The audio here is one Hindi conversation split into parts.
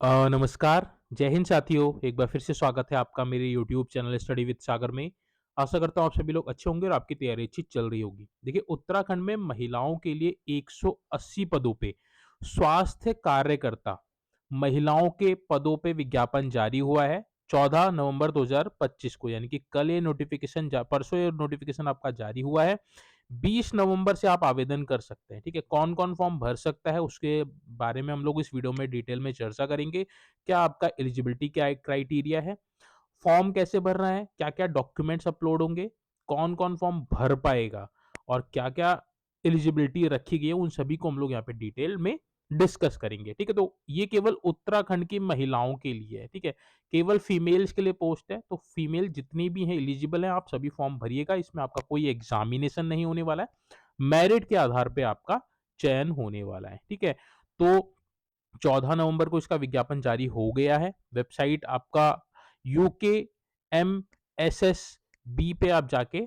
नमस्कार, जय हिंद साथियों। एक बार फिर से स्वागत है आपका मेरे यूट्यूब चैनल स्टडी विद सागर में। आशा करता हूँ आप सभी लोग अच्छे होंगे और आपकी तैयारी अच्छी चल रही होगी। देखिए, उत्तराखंड में महिलाओं के लिए 180 पदों पे स्वास्थ्य कार्यकर्ता महिलाओं के पदों पे विज्ञापन जारी हुआ है 14 नवंबर 2025 को, यानी कि कल ये नोटिफिकेशन परसों ये नोटिफिकेशन आपका जारी हुआ है। 20 नवंबर से आप आवेदन कर सकते हैं। ठीक है, कौन कौन फॉर्म भर सकता है उसके बारे में हम लोग इस वीडियो में डिटेल में चर्चा करेंगे। क्या आपका एलिजिबिलिटी क्या क्राइटेरिया है, फॉर्म कैसे भरना है, क्या क्या डॉक्यूमेंट्स अपलोड होंगे, कौन कौन फॉर्म भर पाएगा और क्या क्या एलिजिबिलिटी रखी गई है, उन सभी को हम लोग यहाँ पे डिटेल में डिस्कस करेंगे। ठीक है, तो ये केवल उत्तराखंड की महिलाओं के लिए है। ठीक है, केवल फीमेल्स के लिए पोस्ट है, तो फीमेल जितनी भी हैं एलिजिबल हैं, आप सभी फॉर्म भरिएगा। इसमें आपका कोई एग्जामिनेशन नहीं होने वाला है, मेरिट के आधार पे आपका चयन होने वाला है। ठीक है, तो 14 नवंबर को इसका विज्ञापन जारी हो गया है। वेबसाइट आपका UKMSSB पे आप जाके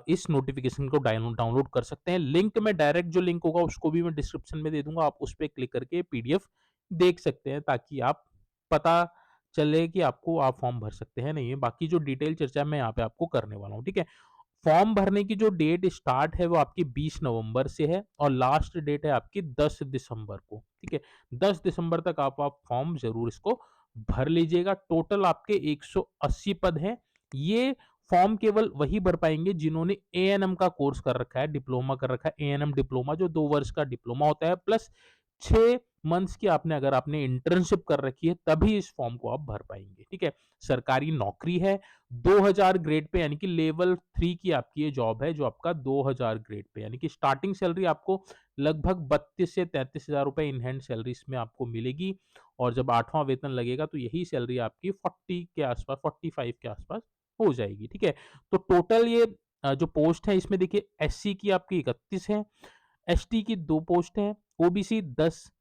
इस नोटिफिकेशन को डाउनलोड कर सकते हैं। लिंक में डायरेक्ट जो लिंक होगा उसको भी मैं डिस्क्रिप्शन में दे दूंगा, आप उस पर क्लिक करके PDF देख सकते हैं, ताकि आप पता चले कि आपको आप फॉर्म भर सकते हैं नहीं है। बाकी जो डिटेल चर्चा मैं यहाँ पे आपको करने वाला हूँ। ठीक है, फॉर्म भरने की जो डेट स्टार्ट है वो आपकी 20 नवंबर से है और लास्ट डेट है आपकी 10 दिसंबर को। ठीक है, 10 दिसंबर तक आप फॉर्म जरूर इसको भर लीजिएगा। टोटल आपके 180 पद हैं। ये फॉर्म केवल वही भर पाएंगे जिन्होंने ANM का कोर्स कर रखा है, डिप्लोमा कर रखा है। ANM डिप्लोमा जो 2 वर्ष का डिप्लोमा होता है, प्लस 6 मंथ्स की आपने इंटर्नशिप कर रखी है, तभी इस फॉर्म को आप भर पाएंगे। ठीक है, सरकारी नौकरी है 2000 ग्रेड पे, यानी कि लेवल 3 की आपकी ये जॉब है, जो आपका 2000 ग्रेड पे, यानी कि स्टार्टिंग सैलरी आपको लगभग 32 से 33 हजार रुपए इन हैंड सैलरी इसमें आपको मिलेगी। और जब 8वां वेतन लगेगा तो यही सैलरी आपकी 40 के आसपास, 45 के आसपास हो जाएगी। ठीक है, तो टोटल ये जो पोस्ट है इसमें देखिए, SC की आपकी 31 है, ST की 2 पोस्ट है, OBC 10,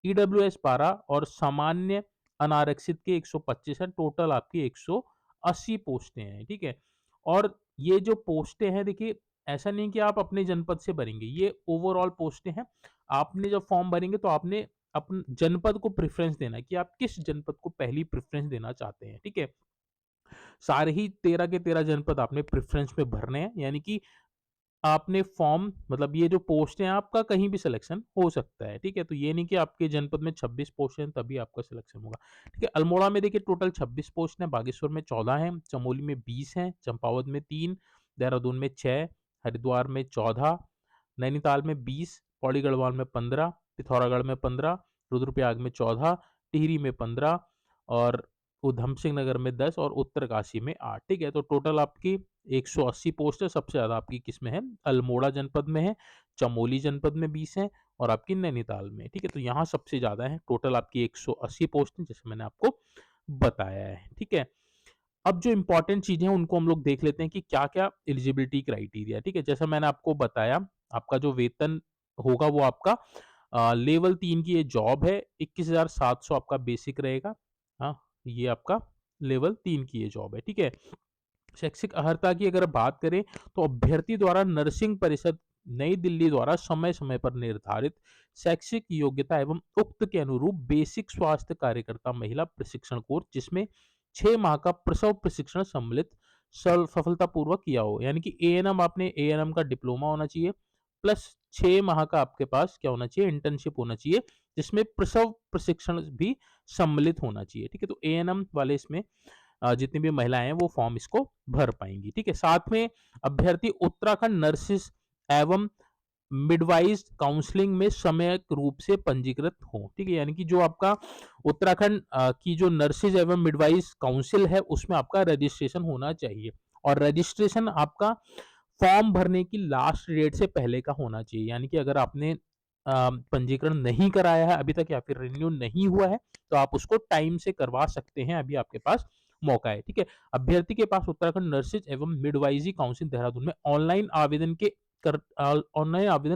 EWS 12 और सामान्य अनारक्षित के 125 है। टोटल आपकी 180 पोस्टें हैं। ठीक है, और ये जो पोस्टें हैं देखिए, ऐसा नहीं कि आप अपने जनपद से भरेंगे, ये ओवरऑल पोस्टें हैं। आपने जब फॉर्म भरेंगे तो आपने अपन जनपद को प्रेफरेंस देना है कि आप किस जनपद को पहली प्रेफरेंस देना चाहते हैं। ठीक है, सारे ही 13 के 13 जनपद आपने प्रेफरेंस में भरने हैं, यानी कि आपने फॉर्म मतलब ये जो पोस्ट है आपका कहीं भी सिलेक्शन हो सकता है। ठीक है, तो ये नहीं कि आपके जनपद में 26 पोस्ट हैं तभी आपका सिलेक्शन होगा। ठीक है, अल्मोड़ा में देखिए टोटल 26 पोस्ट हैं, बागेश्वर में 14 हैं, चमोली में 20 हैं, चंपावत में 3, देहरादून में 6, हरिद्वार में 14, नैनीताल में 20, पौड़ी गढ़वाल में 15, पिथौरागढ़ में 15, रुद्रप्रयाग में 14, टिहरी में 15 और उधम सिंह नगर में 10 और उत्तरकाशी में 8। ठीक है, तो टोटल आपकी 180 पोस्ट है। सबसे ज्यादा आपकी किस में है, अल्मोड़ा जनपद में है, चमोली जनपद में 20 है और आपकी नैनीताल में। ठीक है, तो यहाँ सबसे ज्यादा है। टोटल आपकी 180 पोस्ट है, जैसे मैंने आपको बताया है। ठीक है, अब जो इंपॉर्टेंट चीजें हैं उनको हम लोग देख लेते हैं कि क्या क्या एलिजिबिलिटी क्राइटेरिया। ठीक है, जैसा मैंने आपको बताया, आपका जो वेतन होगा वो आपका लेवल 3 की ये जॉब है, 21,700 आपका बेसिक रहेगा। हाँ, ये आपका लेवल 3 की ये जॉब है। ठीक है, शैक्षिक अर्हता की अगर बात करें तो अभ्यर्थी द्वारा नर्सिंग परिषद नई दिल्ली द्वारा समय समय पर निर्धारित शैक्षिक योग्यता एवं उक्त के अनुरूप बेसिक स्वास्थ्य कार्यकर्ता महिला प्रशिक्षण कोर्स, जिसमें 6 माह का प्रसव प्रशिक्षण सम्मिलित सफलतापूर्वक किया हो, यानी कि ANM, आपने ANM का डिप्लोमा होना चाहिए, प्लस 6 माह का आपके पास क्या होना चाहिए, इंटर्नशिप होना चाहिए, जिसमें प्रसव प्रशिक्षण भी सम्मिलित होना चाहिए। ठीक है, तो ANM वाले इसमें जितनी भी महिलाएं हैं वो फॉर्म इसको भर पाएंगी। ठीक है, साथ में अभ्यर्थी उत्तराखंड नर्सिस एवं मिडवाइज काउंसलिंग में समयक रूप से पंजीकृत हो। ठीक है, यानी कि जो आपका उत्तराखंड की जो नर्सिस एवं मिडवाइज काउंसिल है उसमें आपका रजिस्ट्रेशन होना चाहिए, और रजिस्ट्रेशन आपका फॉर्म भरने की लास्ट डेट से पहले का होना चाहिए। यानी कि अगर आपने पंजीकरण नहीं कराया है अभी तक या फिर रिन्यू नहीं हुआ है तो आप उसको टाइम से करवा सकते हैं, अभी आपके पास मौका है। ठीक है, अभ्यर्थी के पास उत्तराखंड नर्सिस एवं मिडवाइजी काउंसिल देहरादून में ऑनलाइन आवेदन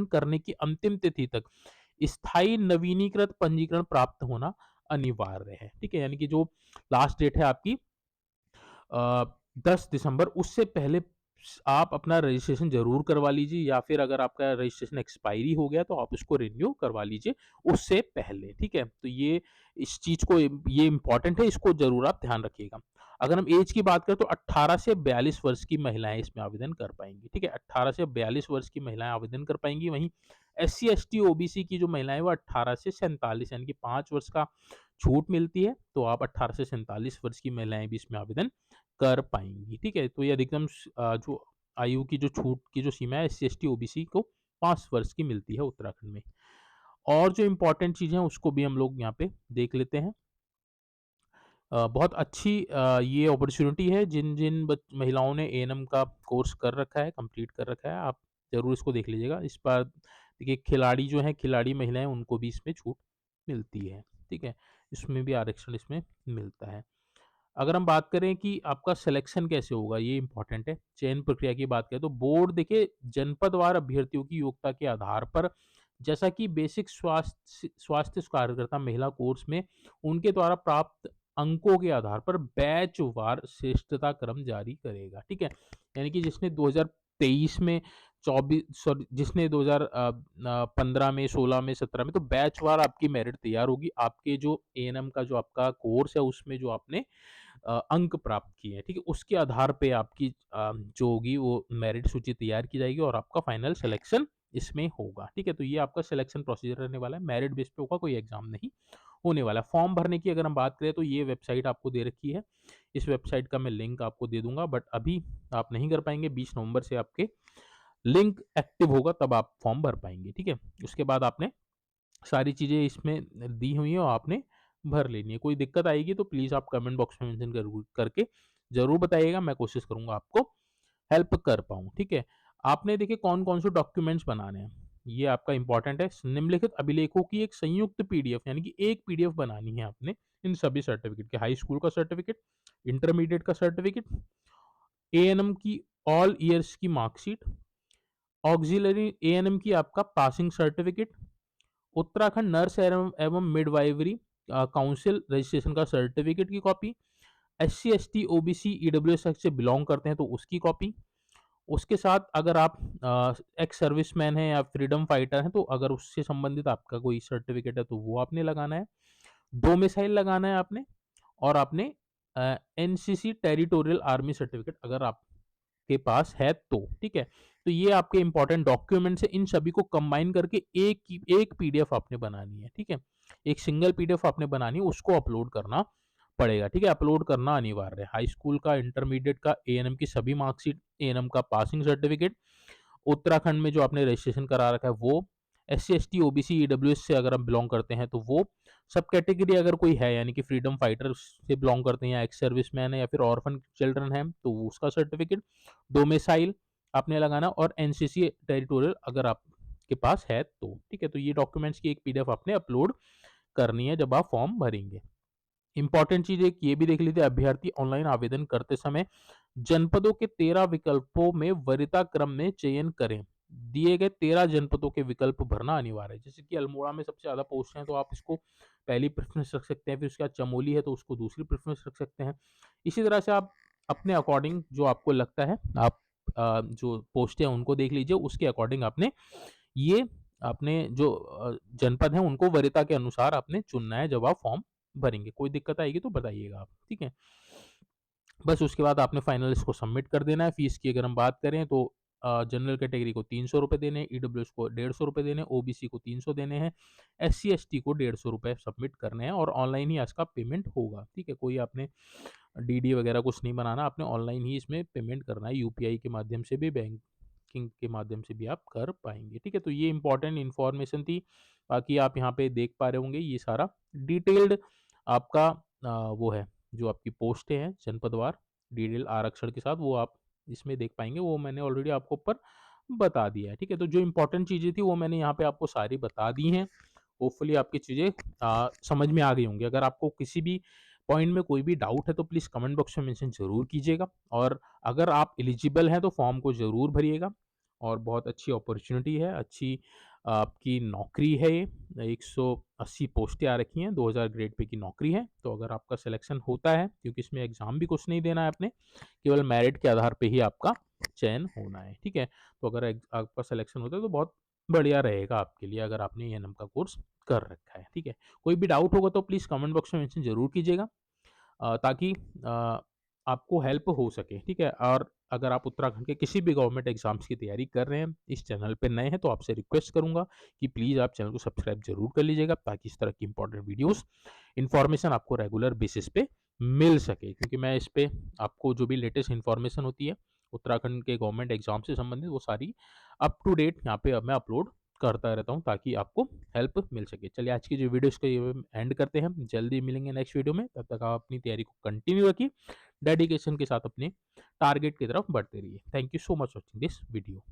करने की अंतिम तिथि तक स्थायी नवीनीकृत पंजीकरण प्राप्त होना अनिवार्य है। ठीक है, यानी कि जो लास्ट डेट है आपकी 10 दिसंबर, उससे पहले आप अपना रजिस्ट्रेशन ज़रूर करवा लीजिए, या फिर अगर आपका रजिस्ट्रेशन एक्सपायरी हो गया तो आप उसको रिन्यू करवा लीजिए उससे पहले, ठीक है? तो ये इस चीज़ को ये इम्पोर्टेंट है, इसको ज़रूर आप ध्यान रखिएगा। अगर हम ऐज की बात करें तो 18 से 42 वर्ष की महिलाएँ इसमें आवेदन कर पाएँगी, ठीक है? 18 से 42 वर्ष की महिलाएँ आवेदन कर पाएँगी, वहीं एससी, एसटी, ओबीसी की जो महिलाएँ हैं वो 18 से 47 यानी कि 5 वर्ष का छूट मिलती है, तो आप 18 से 47 वर्ष की महिलाएँ भी इसमें आवेदन कर पाएँगी, ठीक है? तो ये अधिकतम जो आयु की जो छूट की जो सीमा है एससी, एसटी, ओबीसी को 5 वर्ष की मिलती है उत्तराखंड में। और जो इम्पोर्टेंट चीज़ें हैं उसको भी हम लोग यहाँ पे देख लेते हैं। बहुत अच्छी ये अपॉर्च्युनिटी है जिन-जिन महिलाओं ने एएनएम का कोर्स कर रखा है, कंप्लीट कर रखा है, आप ज़रूर इसको देख लीजिएगा। इस बार देखिए खिलाड़ी जो हैं, खिलाड़ी महिलाएँ उनको भी इसमें छूट मिलती है, ठीक है? इसमें भी आरक्षण इसमें मिलता है। अगर हम बात करें कि आपका सिलेक्शन कैसे होगा, ये इम्पोर्टेंट है। चयन प्रक्रिया की बात करें तो बोर्ड देखिए जनपदवार अभ्यर्थियों की योग्यता के आधार पर, जैसा कि बेसिक स्वास्थ्य स्वास्थ्य कार्यकर्ता महिला कोर्स में उनके द्वारा प्राप्त अंकों के आधार पर बैचवार श्रेष्ठता क्रम जारी करेगा, ठीक है? यानी कि जिसने 2023 में 24 सॉरी जिसने 2015 में, 16 में, 17 में, तो बैचवार आपकी मेरिट तैयार होगी। आपके जो एएनएम का जो आपका कोर्स है उसमें जो आपने अंक प्राप्त किए हैं, ठीक है? उसके आधार पे आपकी जो होगी वो मेरिट सूची तैयार की जाएगी और आपका फाइनल सिलेक्शन इसमें होगा, ठीक है? तो ये आपका सिलेक्शन प्रोसीजर रहने वाला है, मेरिट बेस पे होगा, कोई एग्ज़ाम नहीं होने वाला है। फॉर्म भरने की अगर हम बात करें तो ये वेबसाइट आपको दे रखी है, इस वेबसाइट का मैं लिंक आपको दे दूँगा, बट अभी आप नहीं कर पाएँगे, 20 नवंबर से आपके लिंक एक्टिव होगा तब आप फॉर्म भर पाएँगे, ठीक है? उसके बाद आपने सारी चीज़ें इसमें दी हुई हैं और आपने भर लेनी है। कोई दिक्कत आएगी तो प्लीज़ आप कमेंट बॉक्स में मेंशन करके ज़रूर बताइएगा, मैं कोशिश करूँगा आपको हेल्प कर पाऊँ, ठीक है? आपने देखिए कौन-कौन से डॉक्यूमेंट्स बनाने हैं, ये आपका इम्पोर्टेंट है। निम्नलिखित अभिलेखों की एक संयुक्त पीडीएफ यानी कि एक पीडीएफ बनानी है आपने इन सभी सर्टिफिकेट के, हाई स्कूल का सर्टिफिकेट, इंटरमीडिएट का सर्टिफिकेट, एएनएम की ऑल ईयर्स की मार्कशीट, ऑक्सिलरी एएनएम की आपका पासिंग सर्टिफिकेट, उत्तराखंड नर्स एवं एवं मिडवाइवरी काउंसिल रजिस्ट्रेशन का सर्टिफिकेट की copy, SC, ST, OBC, EWS act से बिलॉन्ग करते हैं तो उसकी कॉपी। उसके साथ अगर आप एक्स सर्विसमैन हैं या फ्रीडम फाइटर हैं तो अगर उससे संबंधित आपका कोई सर्टिफिकेट है तो वो आपने लगाना है। डोमिसाइल लगाना है आपने, और आपने एनसीसी टेरिटोरियल आर्मी सर्टिफिकेट अगर आपके पास है तो, ठीक है? तो ये आपके इंपॉर्टेंट डॉक्यूमेंट्स हैं, इन सभी को कंबाइन करके एक पीडीएफ आपने बनानी है, ठीक है? एक सिंगल पीडीएफ आपने बनानी है, उसको अपलोड करना पड़ेगा, ठीक है? अपलोड करना अनिवार्य है। हाई स्कूल का, इंटरमीडिएट का, एएनएम की सभी मार्कशीट, एएनएम का पासिंग सर्टिफिकेट, उत्तराखंड में जो आपने रजिस्ट्रेशन करा रखा है वो, एससी, एसटी, ओबीसी, ईडब्ल्यूएस से अगर आप बिलॉन्ग करते हैं तो वो, सब कैटेगरी अगर कोई है यानी कि फ्रीडम फाइटर से बिलॉन्ग करते हैं या एक्स सर्विसमैन है या फिर ऑर्फन चिल्ड्रन है तो वो उसका सर्टिफिकेट, डोमिसाइल आपने लगाना, और एनसीसी टेरिटोरियल अगर आपके पास है तो, ठीक है? तो ये डॉक्यूमेंट्स की एक पीडीएफ आपने अपलोड करनी है जब आप फॉर्म भरेंगे। इंपॉर्टेंट चीज़ एक ये भी देख लीजिए, अभ्यर्थी ऑनलाइन आवेदन करते समय जनपदों के 13 विकल्पों में वरीयता क्रम में चयन करें। दिए गए 13 जनपदों के विकल्प भरना अनिवार्य है। जैसे कि अल्मोड़ा में सबसे ज़्यादा पोस्ट हैं तो आप इसको पहली प्रेफ़रेंस रख सकते हैं, फिर उसके बाद चमोली है तो उसको दूसरी प्रेफ़रेंस रख सकते हैं। इसी तरह से आप अपने अकॉर्डिंग जो आपको लगता है, आप जो पोस्टें हैं उनको देख लीजिए, उसके अकॉर्डिंग आपने ये अपने जो जनपद हैं उनको वरीयता के अनुसार आपने चुनना है जब आप फॉर्म भरेंगे। कोई दिक्कत आएगी तो बताइएगा आप, ठीक है? बस उसके बाद आपने फाइनल इसको सबमिट कर देना है। फीस की अगर हम बात करें तो जनरल कैटेगरी को ₹300 देने हैं, ईडब्ल्यूएस को ₹150 देने हैं, ओबीसी को 300 देने हैं, एससी, एसटी को ₹150 सबमिट करने हैं और ऑनलाइन ही इसका पेमेंट होगा, ठीक है? कोई आपने डीडी वगैरह कुछ नहीं बनाना, आपने ऑनलाइन ही इसमें पेमेंट करना है, यूपीआई के माध्यम से भी, बैंकिंग के माध्यम से भी आप कर पाएँगे, ठीक है? तो ये इम्पोर्टेंट इन्फॉर्मेशन थी। बाकी आप यहाँ पे देख पा रहे होंगे ये सारा डिटेल्ड आपका वो है, जो आपकी पोस्टें हैं जनपदवार डिटेल आरक्षण के साथ, वो आप इसमें देख पाएँगे, वो मैंने ऑलरेडी आपको ऊपर बता दिया है, ठीक है? तो जो इम्पोर्टेंट चीज़ें थी वो मैंने यहाँ पे आपको सारी बता दी हैं। होपफुली आपकी चीज़ें समझ में आ गई होंगी। अगर आपको किसी भी पॉइंट में कोई भी डाउट है तो प्लीज़ कमेंट बॉक्स में मेंशन ज़रूर कीजिएगा, और अगर आप एलिजिबल हैं तो फॉर्म को ज़रूर भरिएगा, और बहुत अच्छी अपॉर्च्युनिटी है, अच्छी आपकी नौकरी है ये, 180 पोस्टें आ रखी हैं, 2000 ग्रेड पे की नौकरी है। तो अगर आपका सिलेक्शन होता है, क्योंकि इसमें एग्ज़ाम भी कुछ नहीं देना है आपने, केवल मेरिट के आधार पे ही आपका चयन होना है, ठीक है? तो अगर आपका सिलेक्शन होता है तो बहुत बढ़िया रहेगा आपके लिए, अगर आपने एएनएम का कोर्स कर रखा है, ठीक है? कोई भी डाउट होगा तो प्लीज़ कमेंट बॉक्स में मेंशन ज़रूर कीजिएगा, ताकि आपको हेल्प हो सके, ठीक है? और अगर आप उत्तराखंड के किसी भी गवर्नमेंट एग्ज़ाम्स की तैयारी कर रहे हैं, इस चैनल पे नए हैं, तो आपसे रिक्वेस्ट करूँगा कि प्लीज़ आप चैनल को सब्सक्राइब ज़रूर कर लीजिएगा, ताकि इस तरह की इंपॉर्टेंट वीडियोज़, इन्फॉर्मेशन आपको रेगुलर बेसिस पे मिल सके। क्योंकि मैं इस पे आपको जो भी लेटेस्ट इन्फॉर्मेशन होती है, उत्तराखंड के गवर्नमेंट एग्ज़ाम से संबंधित, वो सारी अप टू डेट यहाँ पे अब मैं अपलोड करता रहता हूँ, ताकि आपको हेल्प मिल सके। चलिए, आज की जो वीडियो इसको ये एंड करते हैं। जल्दी मिलेंगे नेक्स्ट वीडियो में, तब तक आप अपनी तैयारी को कंटिन्यू रखिए। डेडिकेशन के साथ अपने टारगेट की तरफ बढ़ते रहिए। Thank you so much watching this video.